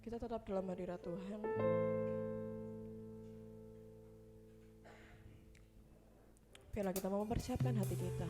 kita tetap dalam hadirat Tuhan. Biarlah kita mau mempersiapkan hati kita.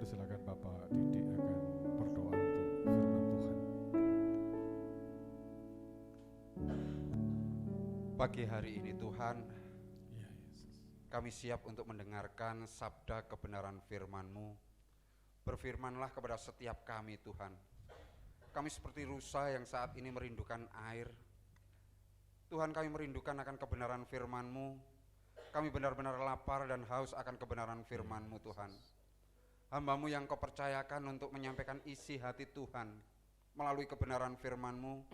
Silakan Bapak Didi akan berdoa untuk firman Tuhan. Pagi hari ini Tuhan, Ya Yesus. kami siap untuk mendengarkan sabda kebenaran firman-Mu. Berfirmanlah kepada setiap kami Tuhan. Kami seperti rusa yang saat ini merindukan air. Tuhan, kami merindukan akan kebenaran firman-Mu. Kami benar-benar lapar dan haus akan kebenaran firman-Mu Tuhan. Hamba-Mu yang Kau percayakan untuk menyampaikan isi hati Tuhan melalui kebenaran firman-Mu,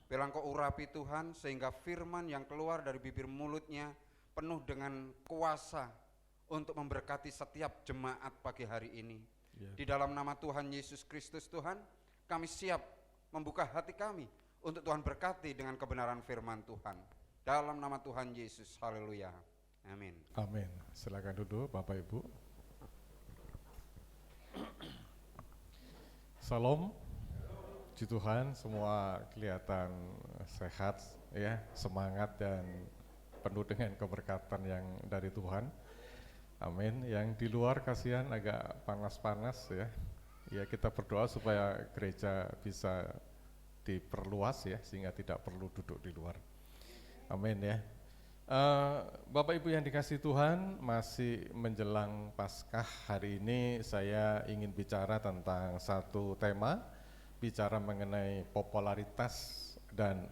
biarlah Kau urapi Tuhan sehingga firman yang keluar dari bibir mulutnya penuh dengan kuasa untuk memberkati setiap jemaat pagi hari ini. Di dalam nama Tuhan Yesus Kristus Tuhan, kami siap membuka hati kami untuk Tuhan berkati dengan kebenaran firman Tuhan. Dalam nama Tuhan Yesus, haleluya, amin. Amin. Silakan duduk Bapak Ibu. Salam, puji Tuhan, semua kelihatan sehat, ya, semangat dan penuh dengan keberkatan yang dari Tuhan. Amin. Yang di luar kasihan agak panas-panas ya. Ya kita berdoa supaya gereja bisa diperluas ya, sehingga tidak perlu duduk di luar. Amin ya. Bapak Ibu yang dikasihi Tuhan, masih menjelang Paskah, hari ini saya ingin bicara tentang satu tema, bicara mengenai popularitas dan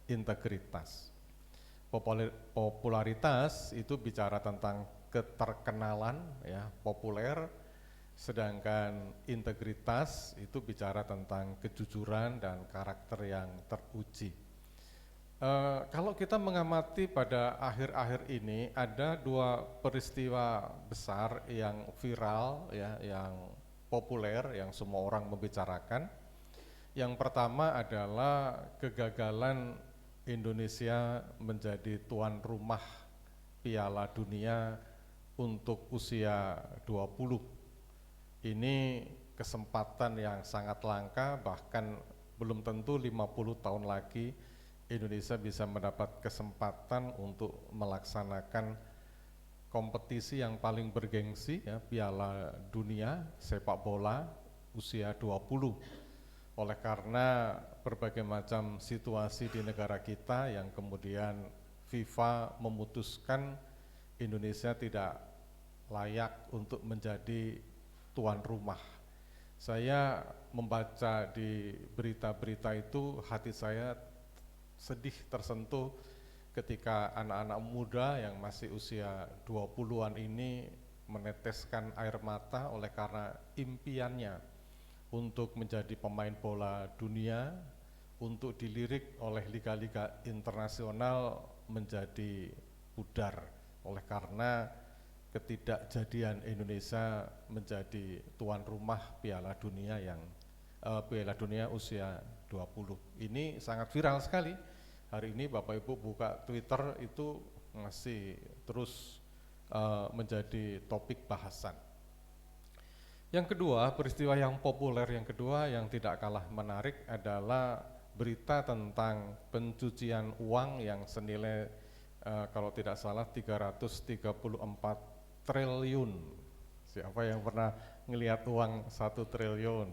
integritas. Popularitas itu bicara tentang keterkenalan, ya, populer, sedangkan integritas itu bicara tentang kejujuran dan karakter yang teruji. Kalau kita mengamati pada akhir-akhir ini ada dua peristiwa besar yang viral ya, yang populer, yang semua orang membicarakan. Yang pertama adalah kegagalan Indonesia menjadi tuan rumah Piala Dunia untuk usia 20. Ini kesempatan yang sangat langka, bahkan belum tentu 50 tahun lagi Indonesia bisa mendapat kesempatan untuk melaksanakan kompetisi yang paling bergengsi ya, Piala Dunia sepak bola usia 20. Oleh karena berbagai macam situasi di negara kita yang kemudian FIFA memutuskan Indonesia tidak layak untuk menjadi tuan rumah. Saya membaca di berita-berita itu, hati saya sedih, tersentuh ketika anak-anak muda yang masih usia 20-an ini meneteskan air mata oleh karena impiannya untuk menjadi pemain bola dunia, untuk dilirik oleh liga-liga internasional menjadi pudar oleh karena ketidakjadian Indonesia menjadi tuan rumah Piala Dunia Piala Dunia usia 20. Ini sangat viral sekali. Hari ini Bapak Ibu buka Twitter itu masih terus menjadi topik bahasan. Yang kedua, peristiwa yang populer yang kedua yang tidak kalah menarik adalah berita tentang pencucian uang yang senilai kalau tidak salah 334 triliun. Siapa yang pernah ngelihat uang 1 triliun?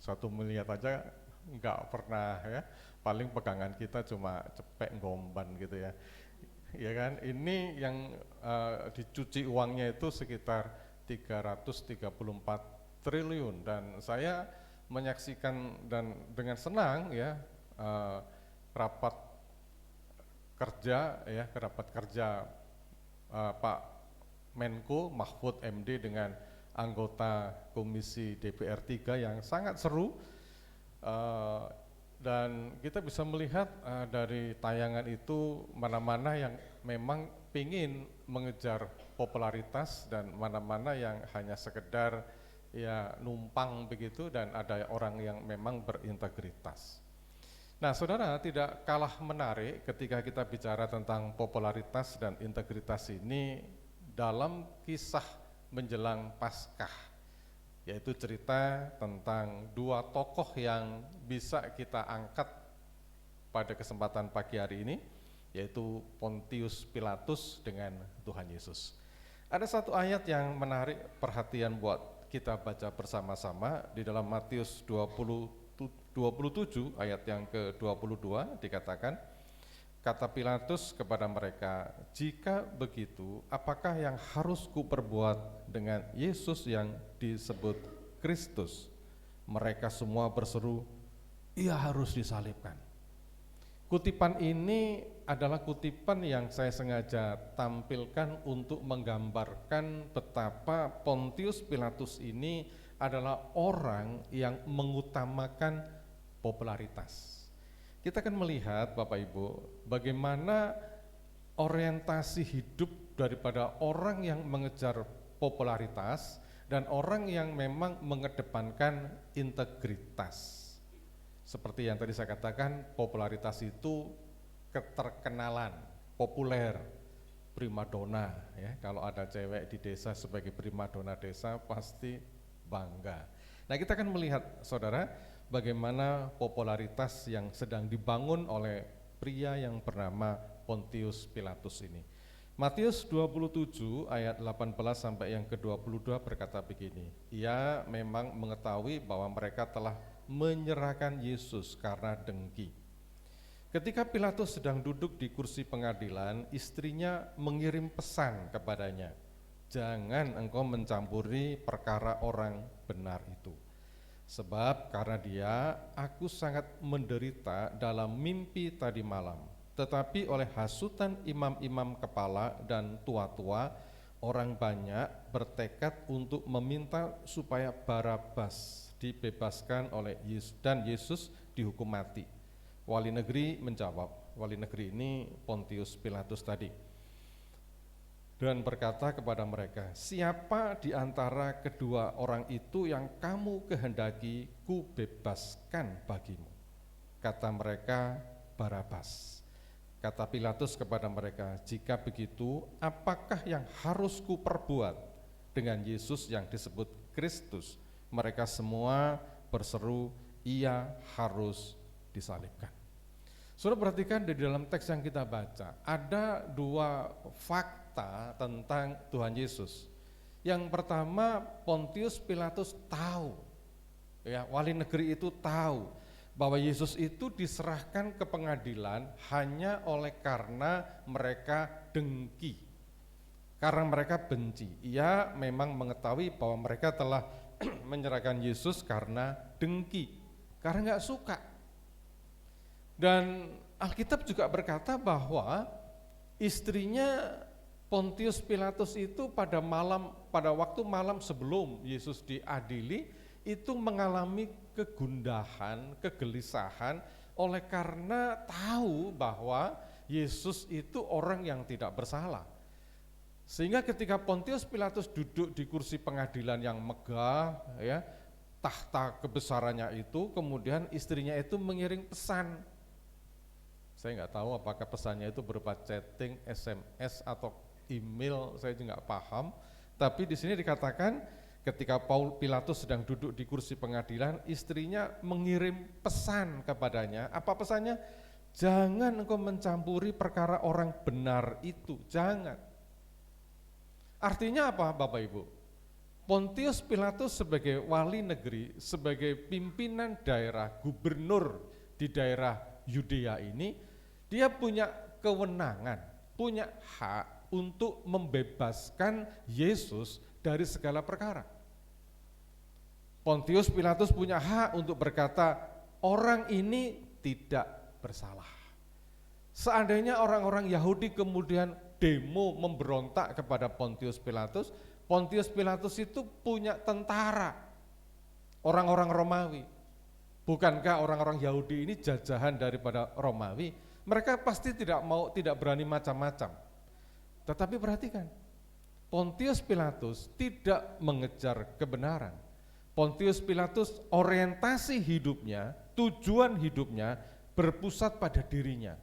1 miliar aja enggak pernah ya, paling pegangan kita cuma cepek ngomban gitu ya. Ya kan, ini yang dicuci uangnya itu sekitar 334 triliun dan saya menyaksikan dan dengan senang ya rapat kerja Pak Menko Mahfud MD dengan anggota Komisi DPR 3 yang sangat seru. Dan kita bisa melihat dari tayangan itu mana-mana yang memang ingin mengejar popularitas dan mana-mana yang hanya sekedar ya numpang begitu, dan ada orang yang memang berintegritas. Nah, saudara, tidak kalah menarik ketika kita bicara tentang popularitas dan integritas ini dalam kisah menjelang Paskah, yaitu cerita tentang dua tokoh yang bisa kita angkat pada kesempatan pagi hari ini, yaitu Pontius Pilatus dengan Tuhan Yesus. Ada satu ayat yang menarik perhatian buat kita baca bersama-sama di dalam Matius 27 ayat yang ke-22 dikatakan, kata Pilatus kepada mereka, jika begitu, apakah yang harus kuperbuat dengan Yesus yang disebut Kristus? Mereka semua berseru, ia harus disalibkan. Kutipan ini adalah kutipan yang saya sengaja tampilkan untuk menggambarkan betapa Pontius Pilatus ini adalah orang yang mengutamakan popularitas. Kita akan melihat Bapak Ibu bagaimana orientasi hidup daripada orang yang mengejar popularitas dan orang yang memang mengedepankan integritas. Seperti yang tadi saya katakan, popularitas itu keterkenalan, populer, primadona ya. Kalau ada cewek di desa sebagai primadona desa pasti bangga. Nah, kita akan melihat saudara bagaimana popularitas yang sedang dibangun oleh pria yang bernama Pontius Pilatus ini. Matius 27 ayat 18 sampai yang ke-22 berkata begini, ia memang mengetahui bahwa mereka telah menyerahkan Yesus karena dengki. Ketika Pilatus sedang duduk di kursi pengadilan, istrinya mengirim pesan kepadanya, jangan engkau mencampuri perkara orang benar itu. Sebab karena dia, aku sangat menderita dalam mimpi tadi malam. Tetapi oleh hasutan imam-imam kepala dan tua-tua, orang banyak bertekad untuk meminta supaya Barabas dibebaskan oleh Yesus dan Yesus dihukum mati. Wali negeri menjawab, wali negeri ini Pontius Pilatus tadi, dan berkata kepada mereka, siapa di antara kedua orang itu yang kamu kehendaki ku bebaskan bagimu? Kata mereka, Barabas. Kata Pilatus kepada mereka, jika begitu, apakah yang harus ku perbuat dengan Yesus yang disebut Kristus? Mereka semua berseru, ia harus disalibkan. Saudara perhatikan di dalam teks yang kita baca, ada dua fakta tentang Tuhan Yesus. Yang pertama, Pontius Pilatus tahu, ya, wali negeri itu tahu bahwa Yesus itu diserahkan ke pengadilan hanya oleh karena mereka dengki, karena mereka benci. Ia memang mengetahui bahwa mereka telah menyerahkan Yesus karena dengki, karena nggak suka. Dan Alkitab juga berkata bahwa istrinya Pontius Pilatus itu pada waktu malam sebelum Yesus diadili itu mengalami kegundahan, kegelisahan oleh karena tahu bahwa Yesus itu orang yang tidak bersalah. Sehingga ketika Pontius Pilatus duduk di kursi pengadilan yang megah, ya, tahta kebesarannya itu, kemudian istrinya itu mengirim pesan. Saya nggak tahu apakah pesannya itu berupa chatting, SMS atau email, saya juga nggak paham. Tapi di sini dikatakan ketika Pilatus sedang duduk di kursi pengadilan, istrinya mengirim pesan kepadanya. Apa pesannya? Jangan engkau mencampuri perkara orang benar itu, jangan. Artinya apa Bapak Ibu? Pontius Pilatus sebagai wali negeri, sebagai pimpinan daerah, gubernur di daerah Yudea ini, dia punya kewenangan, punya hak untuk membebaskan Yesus dari segala perkara. Pontius Pilatus punya hak untuk berkata, orang ini tidak bersalah. Seandainya orang-orang Yahudi kemudian demo memberontak kepada Pontius Pilatus itu punya tentara, orang-orang Romawi. Bukankah orang-orang Yahudi ini jajahan daripada Romawi? Mereka pasti tidak berani macam-macam. Tetapi perhatikan, Pontius Pilatus tidak mengejar kebenaran. Pontius Pilatus orientasi hidupnya, tujuan hidupnya berpusat pada dirinya.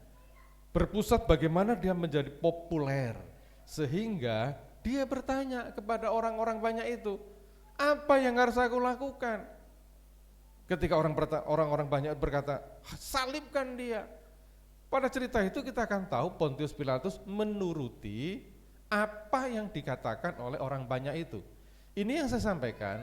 Berpusat bagaimana dia menjadi populer. Sehingga dia bertanya kepada orang-orang banyak itu, apa yang harus aku lakukan? Ketika orang-orang banyak berkata, salibkan dia. Pada cerita itu kita akan tahu Pontius Pilatus menuruti apa yang dikatakan oleh orang banyak itu. Ini yang saya sampaikan,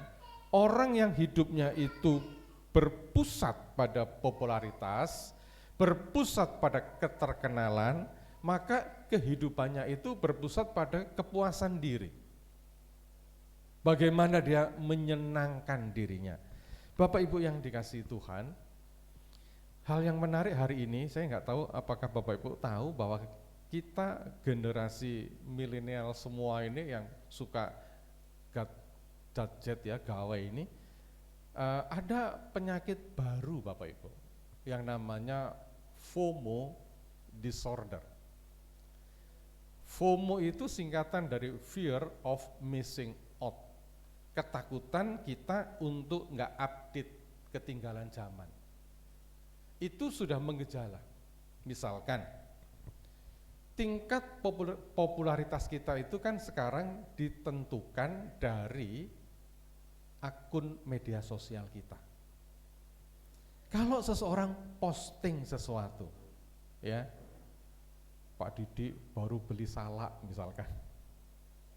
orang yang hidupnya itu berpusat pada popularitas, berpusat pada keterkenalan, maka kehidupannya itu berpusat pada kepuasan diri. Bagaimana dia menyenangkan dirinya. Bapak Ibu yang dikasihi Tuhan, hal yang menarik hari ini, saya nggak tahu apakah Bapak Ibu tahu bahwa kita generasi milenial semua ini yang suka gadget ya, gawe ini, ada penyakit baru Bapak Ibu, yang namanya FOMO disorder. FOMO itu singkatan dari fear of missing out, ketakutan kita untuk nggak update, ketinggalan zaman. Itu sudah mengejala. Misalkan tingkat popularitas kita itu kan sekarang ditentukan dari akun media sosial kita. Kalau seseorang posting sesuatu, ya, Pak Didi baru beli salak misalkan,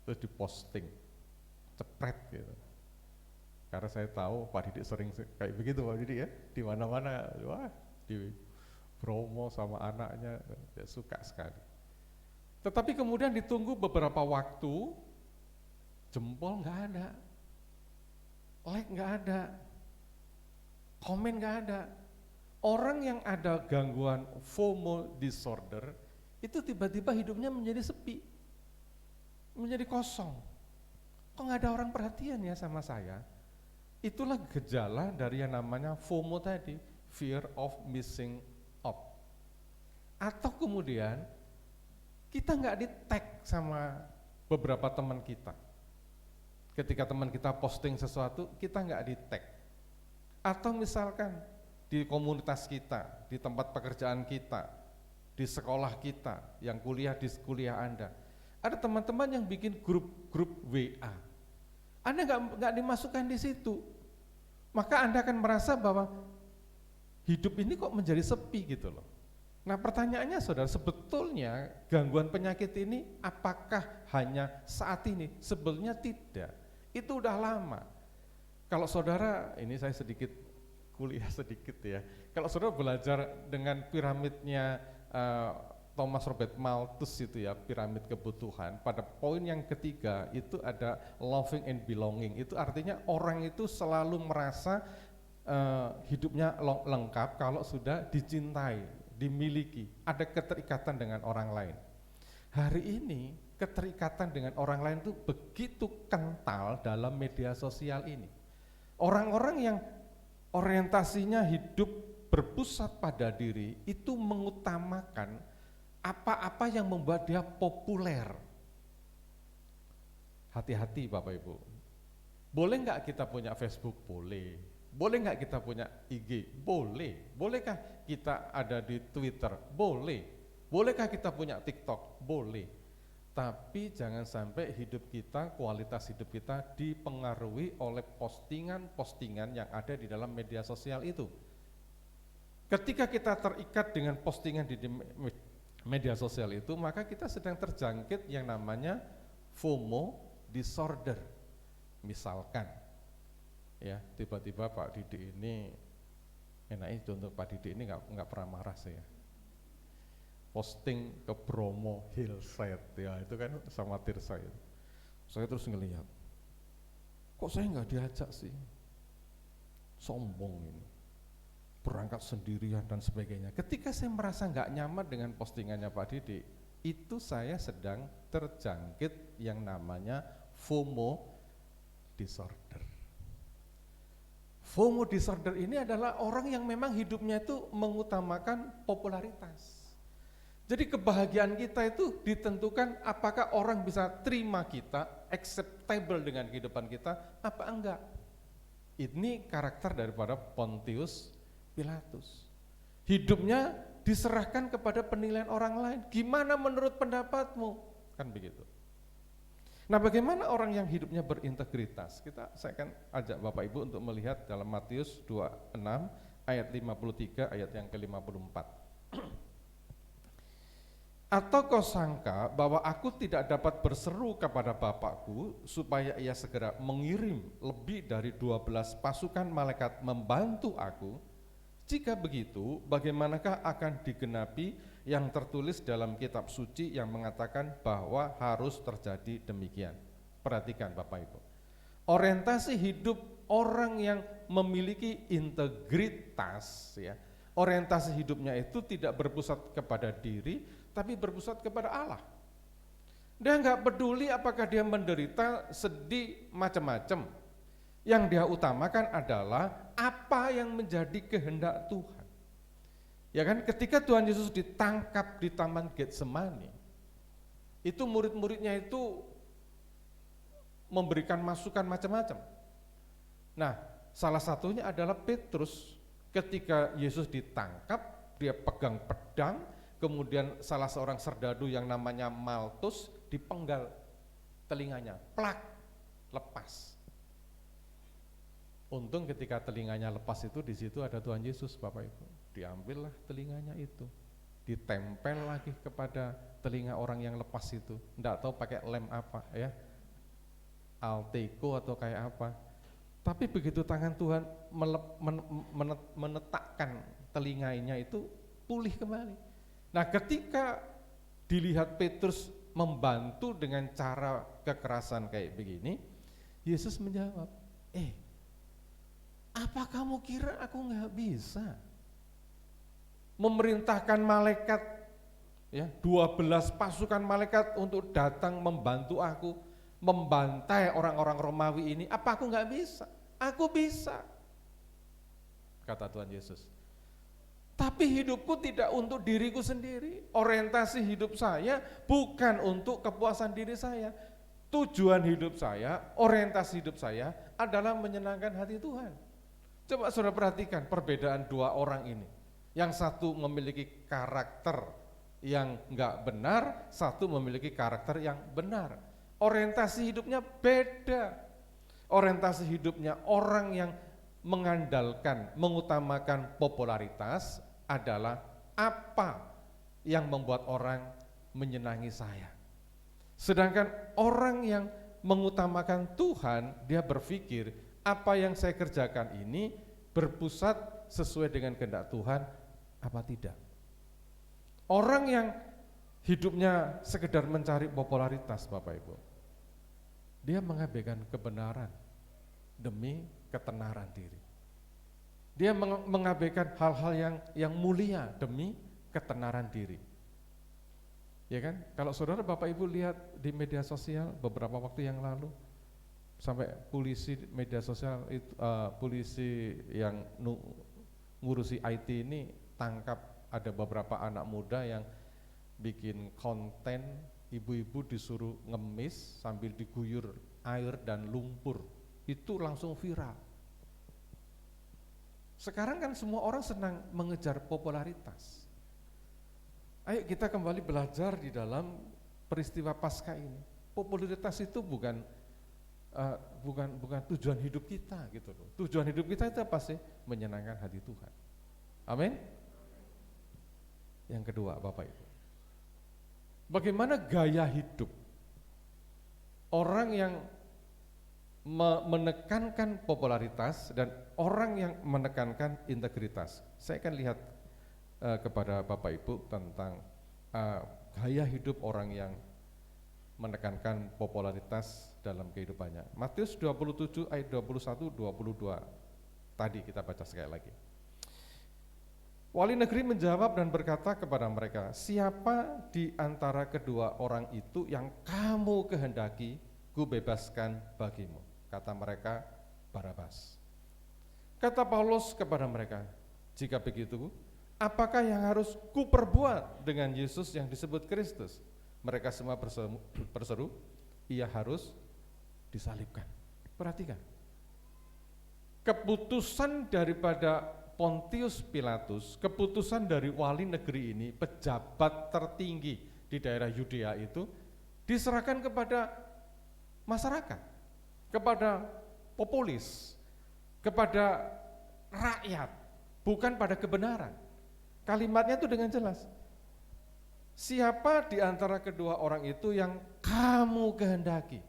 terus diposting, cepret gitu. Karena saya tahu Pak Didi sering kayak begitu Pak Didi ya, di mana-mana, wah, di promo sama anaknya, ya suka sekali. Tetapi kemudian ditunggu beberapa waktu, jempol nggak ada, like nggak ada, komen nggak ada. Orang yang ada gangguan FOMO disorder itu tiba-tiba hidupnya menjadi sepi, menjadi kosong. Kok nggak ada orang perhatian ya sama saya? Itulah gejala dari yang namanya FOMO tadi, fear of missing out. Atau kemudian kita nggak di-tag sama beberapa teman kita. Ketika teman kita posting sesuatu, kita nggak di-tag. Atau misalkan di komunitas kita, di tempat pekerjaan kita, di sekolah kita, yang kuliah di kuliah Anda, ada teman-teman yang bikin grup WA. Anda nggak dimasukkan di situ, maka Anda akan merasa bahwa hidup ini kok menjadi sepi gitu loh. Nah pertanyaannya saudara, sebetulnya gangguan penyakit ini apakah hanya saat ini? Sebetulnya tidak, itu udah lama. Kalau saudara, ini saya sedikit kuliah sedikit ya, kalau saudara belajar dengan piramidnya Thomas Robert Malthus itu ya, piramid kebutuhan, pada poin yang ketiga itu ada loving and belonging. Itu artinya orang itu selalu merasa hidupnya lengkap kalau sudah dicintai, dimiliki, ada keterikatan dengan orang lain. Hari ini keterikatan dengan orang lain itu begitu kental dalam media sosial ini. Orang-orang yang orientasinya hidup berpusat pada diri itu mengutamakan apa-apa yang membuat dia populer. Hati-hati Bapak Ibu. Boleh nggak kita punya Facebook? Boleh. Boleh nggak kita punya IG? Boleh. Bolehkah kita ada di Twitter? Boleh. Bolehkah kita punya TikTok? Boleh. Tapi jangan sampai hidup kita, kualitas hidup kita dipengaruhi oleh postingan-postingan yang ada di dalam media sosial itu. Ketika kita terikat dengan postingan di media sosial itu, maka kita sedang terjangkit yang namanya FOMO disorder. Misalkan, ya tiba-tiba Pak Didi ini, enaknya contoh Pak Didi ini nggak pernah marah saya, posting ke Bromo Hillside ya, itu kan sama Tirsa itu. Saya terus ngelihat, kok saya nggak diajak sih, sombong ini, berangkat sendirian dan sebagainya. Ketika saya merasa nggak nyaman dengan postingannya Pak Didi, itu saya sedang terjangkit yang namanya FOMO disorder. FOMO disorder ini adalah orang yang memang hidupnya itu mengutamakan popularitas. Jadi kebahagiaan kita itu ditentukan apakah orang bisa terima kita, acceptable dengan kehidupan kita, apa enggak. Ini karakter daripada Pontius Pilatus. Hidupnya diserahkan kepada penilaian orang lain. Gimana menurut pendapatmu? Kan begitu. Nah, bagaimana orang yang hidupnya berintegritas? Saya akan ajak Bapak Ibu untuk melihat dalam Matius 26 ayat 53 ayat yang ke-54. Atau kau sangka bahwa aku tidak dapat berseru kepada Bapakku supaya ia segera mengirim lebih dari 12 pasukan malaikat membantu aku? Jika begitu, bagaimanakah akan digenapi yang tertulis dalam kitab suci yang mengatakan bahwa harus terjadi demikian? Perhatikan Bapak Ibu. Orientasi hidup orang yang memiliki integritas, ya, orientasi hidupnya itu tidak berpusat kepada diri, tapi berpusat kepada Allah. Dia nggak peduli apakah dia menderita, sedih, macam-macam. Yang dia utamakan adalah apa yang menjadi kehendak Tuhan. Ya kan, ketika Tuhan Yesus ditangkap di Taman Getsemani, itu murid-muridnya itu memberikan masukan macam-macam. Nah, salah satunya adalah Petrus. Ketika Yesus ditangkap, dia pegang pedang, kemudian salah seorang serdadu yang namanya Maltus dipenggal telinganya, plak, lepas. Untung ketika telinganya lepas itu, di situ ada Tuhan Yesus, Bapak Ibu. Diambillah telinganya itu, ditempel lagi kepada telinga orang yang lepas itu. Enggak tahu pakai lem apa ya, Alteco atau kayak apa. Tapi begitu tangan Tuhan menetakkan telinganya itu, pulih kembali. Nah, ketika dilihat Petrus membantu dengan cara kekerasan kayak begini, Yesus menjawab, apa kamu kira aku nggak bisa memerintahkan malaikat, ya, 12 pasukan malaikat untuk datang membantu aku membantai orang-orang Romawi ini? Apa aku nggak bisa? Aku bisa, kata Tuhan Yesus. Tapi hidupku tidak untuk diriku sendiri. Orientasi hidup saya bukan untuk kepuasan diri saya. Tujuan hidup saya, orientasi hidup saya adalah menyenangkan hati Tuhan. Coba saudara perhatikan perbedaan dua orang ini. Yang satu memiliki karakter yang enggak benar, satu memiliki karakter yang benar. Orientasi hidupnya beda. Orientasi hidupnya orang yang mengandalkan, mengutamakan popularitas adalah apa yang membuat orang menyenangi saya. Sedangkan orang yang mengutamakan Tuhan, dia berpikir apa yang saya kerjakan ini berpusat sesuai dengan kehendak Tuhan apa tidak. Orang yang hidupnya sekedar mencari popularitas, Bapak Ibu, dia mengabaikan kebenaran demi ketenaran diri. Dia mengabaikan hal-hal yang mulia demi ketenaran diri. Ya kan? Kalau saudara Bapak Ibu lihat di media sosial beberapa waktu yang lalu, sampai polisi media sosial itu, polisi yang ngurusi IT ini tangkap ada beberapa anak muda yang bikin konten ibu-ibu disuruh ngemis sambil diguyur air dan lumpur. Itu langsung viral. Sekarang kan semua orang senang mengejar popularitas. Ayo kita kembali belajar di dalam peristiwa Paskah ini. Popularitas itu bukan tujuan hidup kita gitu loh. Tujuan hidup kita itu apa sih? Menyenangkan hati Tuhan. Amin. Yang kedua, Bapak Ibu, bagaimana gaya hidup orang yang menekankan popularitas dan orang yang menekankan integritas? Saya akan lihat kepada Bapak Ibu tentang gaya hidup orang yang menekankan popularitas dalam kehidupannya. Matius 27 ayat 21-22 tadi kita baca sekali lagi. Wali negeri menjawab dan berkata kepada mereka, siapa di antara kedua orang itu yang kamu kehendaki ku bebaskan bagimu? Kata mereka, Barabas. Kata Paulus kepada mereka, jika begitu Apakah yang harus kuperbuat dengan Yesus yang disebut Kristus? Mereka semua berseru, ia harus disalibkan. Perhatikan, keputusan daripada Pontius Pilatus, keputusan dari wali negeri ini, pejabat tertinggi di daerah Yudea itu, diserahkan kepada masyarakat, kepada populis, kepada rakyat, bukan pada kebenaran. Kalimatnya itu dengan jelas. Siapa di antara kedua orang itu yang kamu kehendaki?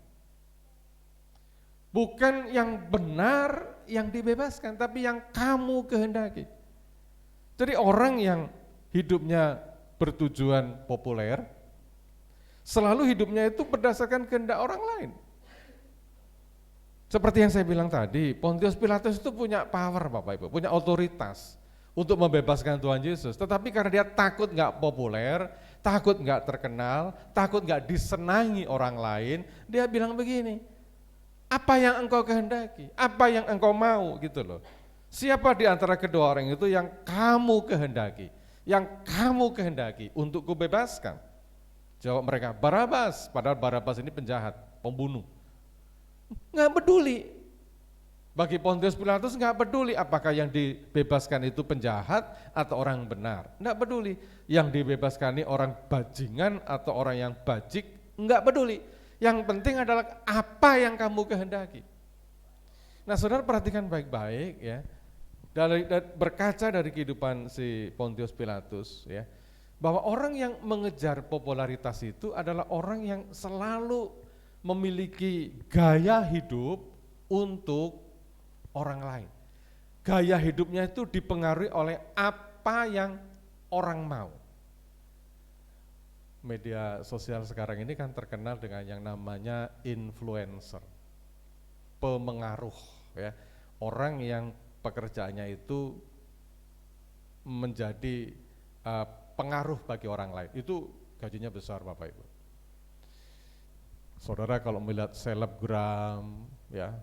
Bukan yang benar yang dibebaskan, tapi yang kamu kehendaki. Jadi orang yang hidupnya bertujuan populer, selalu hidupnya itu berdasarkan kehendak orang lain. Seperti yang saya bilang tadi, Pontius Pilatus itu punya power Bapak Ibu, punya otoritas untuk membebaskan Tuhan Yesus. Tetapi karena dia takut nggak populer, takut nggak terkenal, takut nggak disenangi orang lain, dia bilang begini, apa yang engkau kehendaki, apa yang engkau mau gitu loh. Siapa di antara kedua orang itu yang kamu kehendaki, yang kamu kehendaki untuk kubebaskan? Jawab mereka, Barabas, padahal Barabas ini penjahat, pembunuh. Nggak peduli. Bagi Pontius Pilatus nggak peduli apakah yang dibebaskan itu penjahat atau orang benar, nggak peduli. Yang dibebaskan ini orang bajingan atau orang yang bajik, nggak peduli. Yang penting adalah apa yang kamu kehendaki. Nah, saudara perhatikan baik-baik ya, berkaca dari kehidupan si Pontius Pilatus ya, bahwa orang yang mengejar popularitas itu adalah orang yang selalu memiliki gaya hidup untuk orang lain. Gaya hidupnya itu dipengaruhi oleh apa yang orang mau. Media sosial sekarang ini kan terkenal dengan yang namanya influencer, pemengaruh ya, orang yang pekerjaannya itu menjadi pengaruh bagi orang lain, itu gajinya besar Bapak Ibu. Saudara kalau melihat selebgram ya,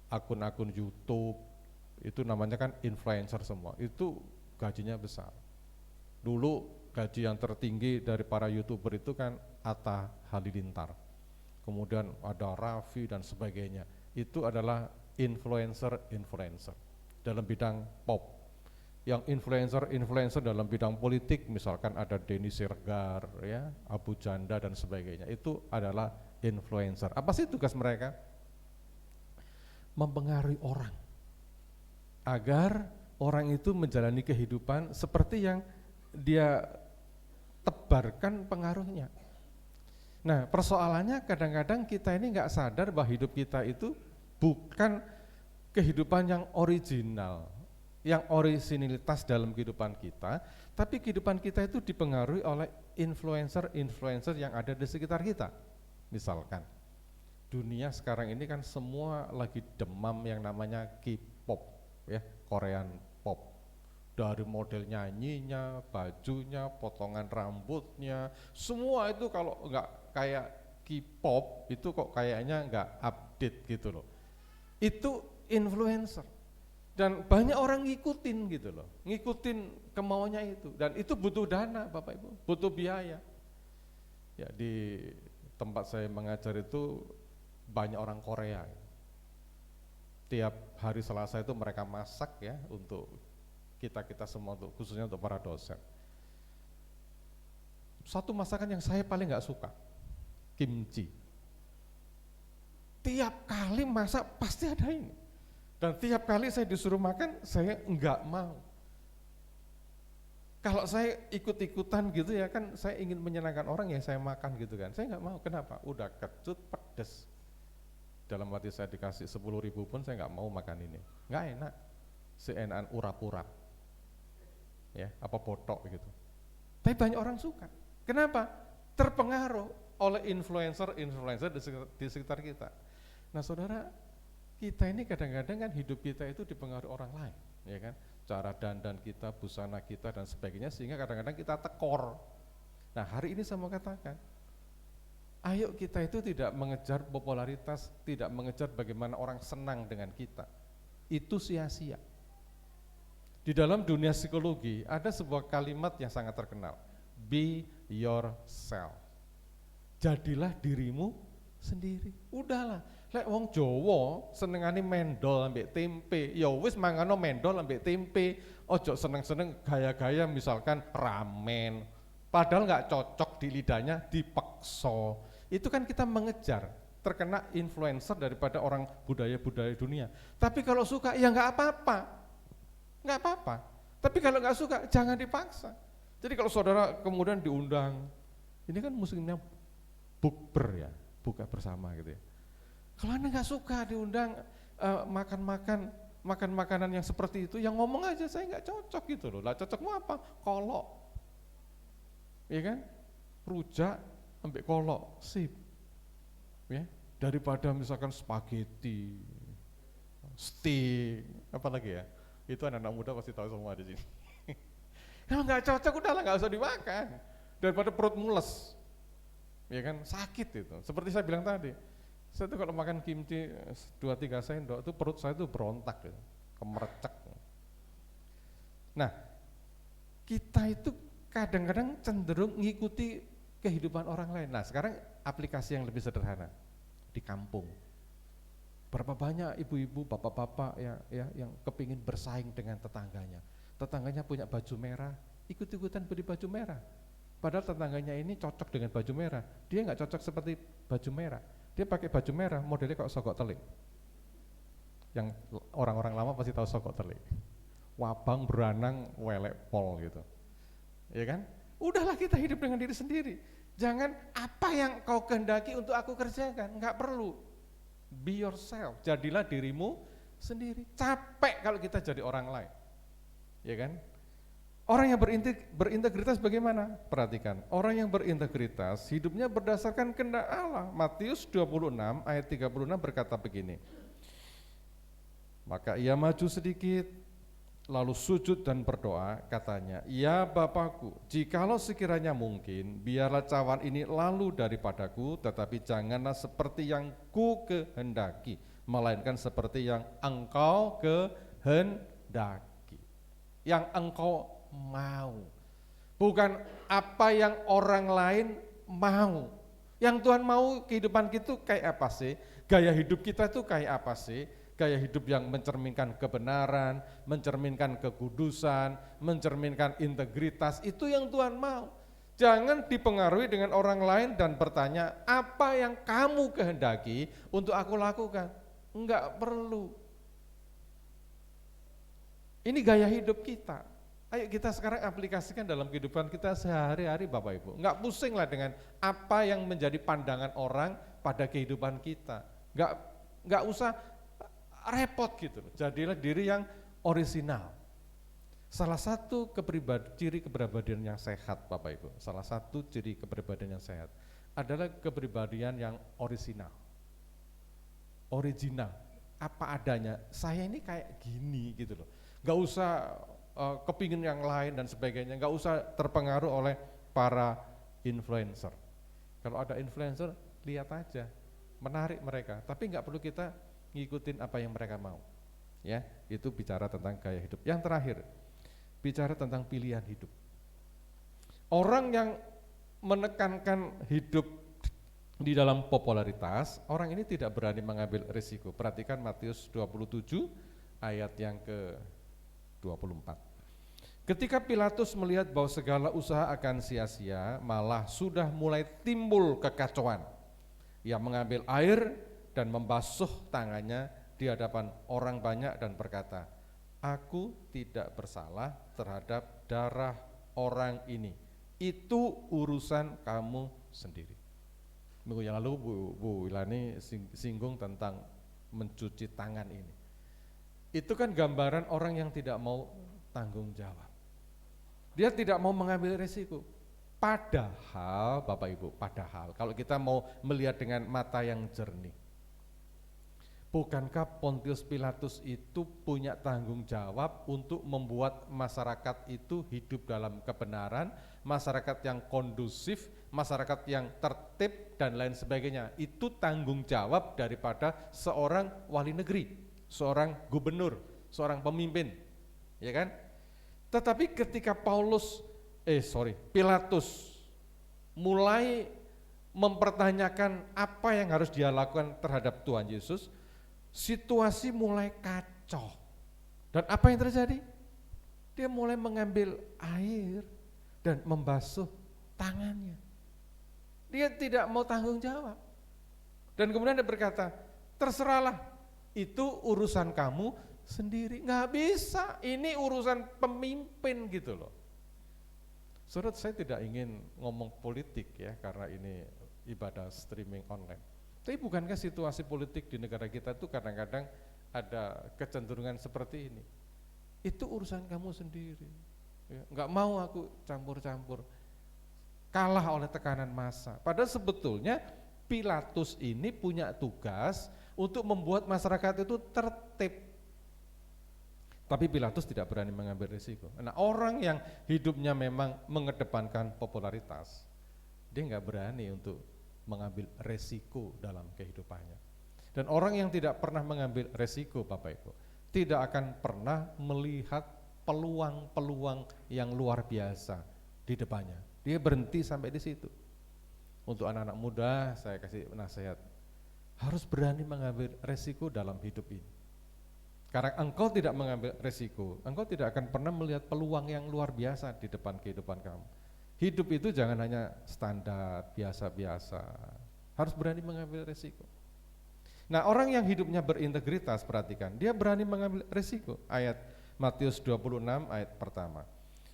akun-akun YouTube, itu namanya kan influencer semua, itu gajinya besar. Dulu gaji yang tertinggi dari para YouTuber itu kan Atta Halilintar, kemudian ada Raffi dan sebagainya, itu adalah influencer dalam bidang pop. Yang influencer dalam bidang politik, misalkan ada Denny Sirgar, ya, Abu Janda dan sebagainya, itu adalah influencer. Apa sih tugas mereka? Mempengaruhi orang agar orang itu menjalani kehidupan seperti yang dia tebarkan pengaruhnya. Nah, persoalannya kadang-kadang kita ini nggak sadar bahwa hidup kita itu bukan kehidupan yang original, yang orisinilitas dalam kehidupan kita, tapi kehidupan kita itu dipengaruhi oleh influencer yang ada di sekitar kita. Misalkan dunia sekarang ini kan semua lagi demam yang namanya K-pop ya, Korean pop. Dari model nyanyinya, bajunya, potongan rambutnya, semua itu kalau enggak kayak K-pop itu kok kayaknya enggak update gitu loh. Itu influencer. Dan banyak orang ngikutin gitu loh, ngikutin kemauannya itu, dan itu butuh dana Bapak Ibu, butuh biaya. Ya, di tempat saya mengajar itu banyak orang Korea. Tiap hari Selasa itu mereka masak ya untuk kita semua, untuk khususnya untuk para dosen. Satu masakan yang saya paling nggak suka, kimchi. Tiap kali masak pasti ada ini. Dan tiap kali saya disuruh makan, saya enggak mau. Kalau saya ikut-ikutan gitu ya kan, saya ingin menyenangkan orang ya saya makan gitu kan. Saya enggak mau, kenapa? Udah kecut, pedes. Dalam hati saya dikasih 10.000 pun saya enggak mau makan ini. Enggak enak, seenakan urap-urap. Ya, apa botok gitu. Tapi banyak orang suka. Kenapa? Terpengaruh oleh influencer di sekitar kita. Nah saudara, kita ini kadang-kadang kan hidup kita itu dipengaruhi orang lain, ya kan? Cara dandan kita, busana kita dan sebagainya, sehingga kadang-kadang kita tekor. Nah hari ini saya mau katakan, ayo kita itu tidak mengejar popularitas, tidak mengejar bagaimana orang senang dengan kita. Itu sia-sia. Di dalam dunia psikologi ada sebuah kalimat yang sangat terkenal. Be yourself. Jadilah dirimu sendiri. Udahlah. Lek wong Jawa senengane mendol ambek tempe. Ya wis mangano mendol ambek tempe. Ojo seneng-seneng gaya-gaya misalkan ramen. Padahal nggak cocok di lidahnya, dipaksa. Itu kan kita mengejar, terkena influencer daripada orang budaya-budaya dunia. Tapi kalau suka ya nggak apa-apa. Nggak apa-apa. Tapi kalau nggak suka jangan dipaksa. Jadi kalau saudara kemudian diundang, ini kan musimnya bukber ya, buka bersama gitu ya. Kalau Anda nggak suka diundang makan makanan yang seperti itu, yang ngomong aja saya nggak cocok gitu loh. Lah cocokmu apa? Kolok, ya kan? Rujak ambek kolok, sip. Ya, daripada misalkan spaghetti, steak, apa lagi ya? Itu anak-anak muda pasti tahu semua di sini. Kalau nggak cocok udahlah nggak usah dimakan. Daripada perut mules, ya kan? Sakit itu. Seperti saya bilang tadi, saya tuh kalau makan kimchi 2-3 sendok itu perut saya tuh berontak, gitu, kemerecek. Nah, kita itu kadang-kadang cenderung ngikuti kehidupan orang lain. Nah, sekarang aplikasi yang lebih sederhana di kampung. Berapa banyak ibu-ibu, bapak-bapak yang kepingin bersaing dengan tetangganya. Tetangganya punya baju merah, ikut-ikutan beli baju merah. Padahal tetangganya ini cocok dengan baju merah. Dia nggak cocok seperti baju merah. Dia pakai baju merah, modelnya kok sogok telik. Yang orang-orang lama pasti tahu sogok telik. Wabang, beranang, welek pol gitu. Ya kan? Udahlah kita hidup dengan diri sendiri. Jangan apa yang kau kehendaki untuk aku kerjakan, nggak perlu. Be yourself, jadilah dirimu sendiri. Capek kalau kita jadi orang lain, ya kan? Orang yang berintegritas bagaimana? Perhatikan, orang yang berintegritas hidupnya berdasarkan kehendak Allah. Matius 26 ayat 36 berkata begini. Maka ia maju sedikit, lalu sujud dan berdoa, katanya, ya Bapakku, jikalau sekiranya mungkin, biarlah cawan ini lalu daripadaku, tetapi janganlah seperti yang ku kehendaki, melainkan seperti yang engkau kehendaki, yang engkau mau, bukan apa yang orang lain mau. Yang Tuhan mau kehidupan kita kayak apa sih? Gaya hidup kita tuh kayak apa sih? Gaya hidup yang mencerminkan kebenaran, mencerminkan kekudusan, mencerminkan integritas, itu yang Tuhan mau. Jangan dipengaruhi dengan orang lain dan bertanya, apa yang kamu kehendaki untuk aku lakukan? Enggak perlu. Ini gaya hidup kita. Ayo kita sekarang aplikasikan dalam kehidupan kita sehari-hari Bapak Ibu. Enggak pusing lah dengan apa yang menjadi pandangan orang pada kehidupan kita. Enggak usah repot gitu, jadilah diri yang orisinal. Salah satu ciri kepribadian yang sehat Bapak Ibu, salah satu ciri kepribadian yang sehat adalah kepribadian yang orisinal. Original, apa adanya, saya ini kayak gini gitu loh. Gak usah kepingin yang lain dan sebagainya, gak usah terpengaruh oleh para influencer. Kalau ada influencer, lihat aja, menarik mereka, tapi gak perlu kita ngikutin apa yang mereka mau. Ya, itu bicara tentang gaya hidup. Yang terakhir, bicara tentang pilihan hidup. Orang yang menekankan hidup di dalam popularitas, orang ini tidak berani mengambil risiko. Perhatikan Matius 27 ayat yang ke-24. Ketika Pilatus melihat bahwa segala usaha akan sia-sia, malah sudah mulai timbul kekacauan. Ia mengambil air dan membasuh tangannya di hadapan orang banyak dan berkata, aku tidak bersalah terhadap darah orang ini, itu urusan kamu sendiri. Minggu yang lalu Bu Wilani singgung tentang mencuci tangan ini. Itu kan gambaran orang yang tidak mau tanggung jawab. Dia tidak mau mengambil risiko. Padahal Bapak Ibu, padahal kalau kita mau melihat dengan mata yang jernih, bukankah Pontius Pilatus itu punya tanggung jawab untuk membuat masyarakat itu hidup dalam kebenaran, masyarakat yang kondusif, masyarakat yang tertib dan lain sebagainya. Itu tanggung jawab daripada seorang wali negeri, seorang gubernur, seorang pemimpin, ya kan? Tetapi ketika Pilatus mulai mempertanyakan apa yang harus dia lakukan terhadap Tuhan Yesus, situasi mulai kacau. Dan apa yang terjadi? Dia mulai mengambil air dan membasuh tangannya. Dia tidak mau tanggung jawab. Dan kemudian dia berkata, terserahlah, itu urusan kamu sendiri. Nggak bisa, ini urusan pemimpin gitu loh. Saudara, saya tidak ingin ngomong politik ya, karena ini ibadah streaming online. Tapi bukankah situasi politik di negara kita itu kadang-kadang ada kecenderungan seperti ini? Itu urusan kamu sendiri. Ya, nggak mau aku campur-campur. Kalah oleh tekanan massa. Padahal sebetulnya Pilatus ini punya tugas untuk membuat masyarakat itu tertib. Tapi Pilatus tidak berani mengambil risiko. Nah, orang yang hidupnya memang mengedepankan popularitas, dia nggak berani untuk mengambil resiko dalam kehidupannya. Dan orang yang tidak pernah mengambil resiko, Bapak Ibu, tidak akan pernah melihat peluang-peluang yang luar biasa di depannya. Dia berhenti sampai di situ. Untuk anak-anak muda, saya kasih nasihat, harus berani mengambil resiko dalam hidup ini. Karena engkau tidak mengambil resiko, engkau tidak akan pernah melihat peluang yang luar biasa di depan kehidupan kamu. Hidup itu jangan hanya standar, biasa-biasa, harus berani mengambil resiko. Nah, orang yang hidupnya berintegritas, perhatikan, dia berani mengambil resiko. Ayat Matius 26 ayat pertama.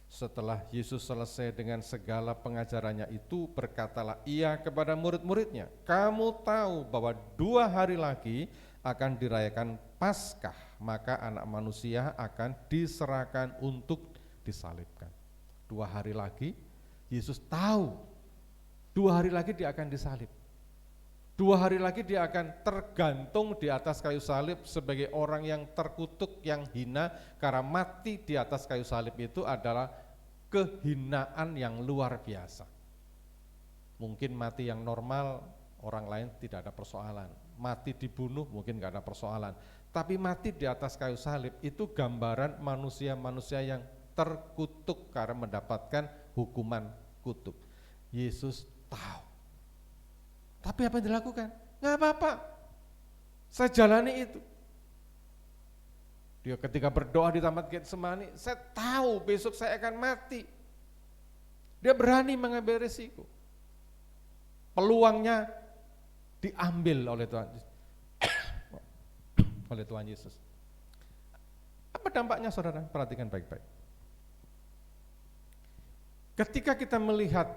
Setelah Yesus selesai dengan segala pengajarannya itu, berkatalah ia kepada murid-muridnya, kamu tahu bahwa 2 hari lagi akan dirayakan Paskah, maka anak manusia akan diserahkan untuk disalibkan. 2 hari lagi, Yesus tahu 2 hari lagi dia akan disalib. 2 hari lagi dia akan tergantung di atas kayu salib sebagai orang yang terkutuk, yang hina, karena mati di atas kayu salib itu adalah kehinaan yang luar biasa. Mungkin mati yang normal, orang lain tidak ada persoalan. Mati dibunuh mungkin gak ada persoalan. Tapi mati di atas kayu salib itu gambaran manusia-manusia yang terkutuk karena mendapatkan hukuman kutuk. Yesus tahu. Tapi apa yang dilakukan? Nggak apa-apa, saya jalani itu. Dia ketika berdoa di Taman Getsemani, saya tahu besok saya akan mati. Dia berani mengambil risiko. Peluangnya diambil oleh Tuhan Yesus. Apa dampaknya, saudara? Perhatikan baik-baik. Ketika kita melihat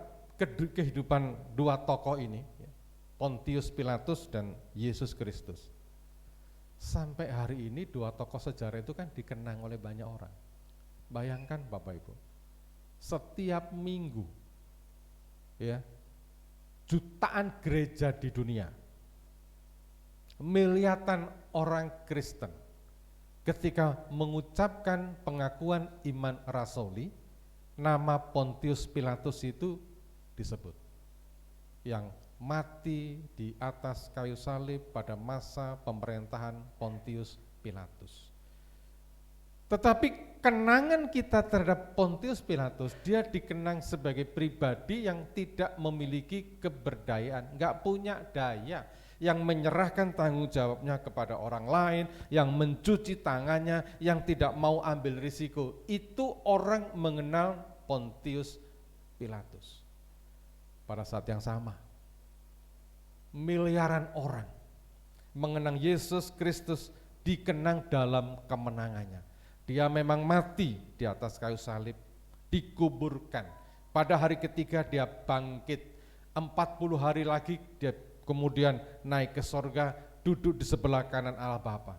kehidupan 2 tokoh ini, Pontius Pilatus dan Yesus Kristus, sampai hari ini 2 tokoh sejarah itu kan dikenang oleh banyak orang. Bayangkan Bapak Ibu, setiap minggu ya, jutaan gereja di dunia, miliaran orang Kristen ketika mengucapkan pengakuan iman rasuli, nama Pontius Pilatus itu disebut, yang mati di atas kayu salib pada masa pemerintahan Pontius Pilatus. Tetapi kenangan kita terhadap Pontius Pilatus, dia dikenang sebagai pribadi yang tidak memiliki keberdayaan, enggak punya daya, yang menyerahkan tanggung jawabnya kepada orang lain, yang mencuci tangannya, yang tidak mau ambil risiko. Itu orang mengenal Pontius Pilatus. Pada saat yang sama, miliaran orang mengenang Yesus Kristus, dikenang dalam kemenangannya. Dia memang mati di atas kayu salib, dikuburkan. Pada hari ketiga dia bangkit, 40 hari lagi dia kemudian naik ke sorga, duduk di sebelah kanan Allah Bapa.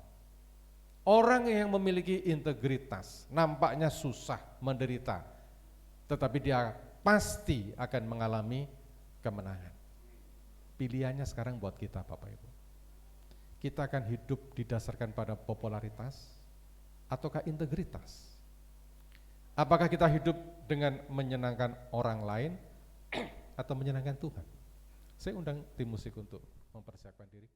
Orang yang memiliki integritas nampaknya susah, menderita, tetapi dia pasti akan mengalami kemenangan. Pilihannya sekarang buat kita, Bapak Ibu. Kita akan hidup didasarkan pada popularitas ataukah integritas? Apakah kita hidup dengan menyenangkan orang lain atau menyenangkan Tuhan? Saya undang tim musik untuk mempersiapkan diri.